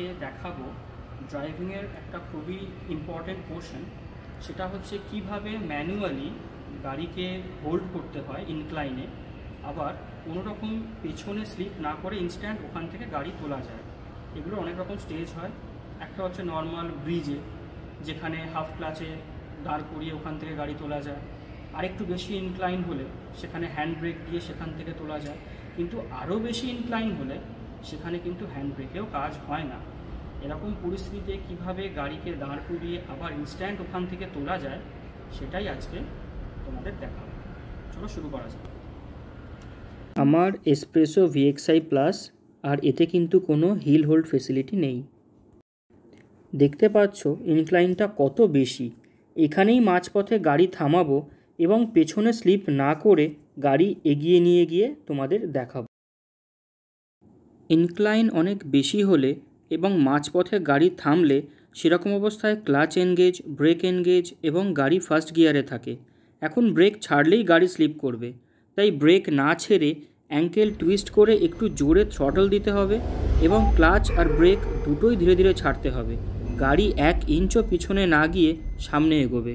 আজকে দেখাবো ড্রাইভিংয়ের একটা খুবই ইম্পর্টেন্ট পোর্শন। সেটা হচ্ছে কিভাবে ম্যানুয়ালি গাড়িকে হোল্ড করতে হয় ইনক্লাইনে, আবার কোনো রকম পেছনে স্লিপ না করে ইনস্ট্যান্ট ওখান থেকে গাড়ি তোলা যায়। এগুলো অনেক রকম স্টেজ হয়। একটা হচ্ছে নর্মাল ব্রিজে, যেখানে হাফ ক্লাচে দাঁড় করিয়ে ওখান থেকে গাড়ি তোলা যায়। আরেকটু বেশি ইনক্লাইন হলে সেখানে হ্যান্ড ব্রেক দিয়ে সেখান থেকে তোলা যায়, কিন্তু আরও বেশি ইনক্লাইন হলে সেখানে কিন্তু হ্যান্ড ব্রেকেও কাজ হয় না। এরকম পরিস্থিতিতে কিভাবে গাড়িকে দাঁড় করিয়ে আবার ইনস্ট্যান্ট ওখান থেকে তোলা যায় সেটাই আজকে তোমাদের দেখাবো। চলো শুরু করা যাক। আমার এসপ্রেসো VXI প্লাস, আর এতে কিন্তু কোনো হিল হোল্ড ফেসিলিটি নেই। দেখতে পাচ্ছ ইনক্লাইনটা কত বেশি। এখানেই মাঝপথে গাড়ি থামাবো এবং পেছনে স্লিপ না করে গাড়ি এগিয়ে নিয়ে গিয়ে তোমাদের দেখাবো। ইনক্লাইন অনেক বেশি হলে এবং মাঝপথে গাড়ি থামলে সেরকম অবস্থায় ক্লাচ এনগেজ, ব্রেক এনগেজ এবং গাড়ি ফার্স্ট গিয়ারে থাকে। এখন ব্রেক ছাড়লেই গাড়ি স্লিপ করবে, তাই ব্রেক না ছেড়ে অ্যাঙ্কেল টুইস্ট করে একটু জোরে থ্রটল দিতে হবে এবং ক্লাচ আর ব্রেক দুটোই ধীরে ধীরে ছাড়তে হবে। গাড়ি 1 ইঞ্চও পিছনে না গিয়ে সামনে এগোবে।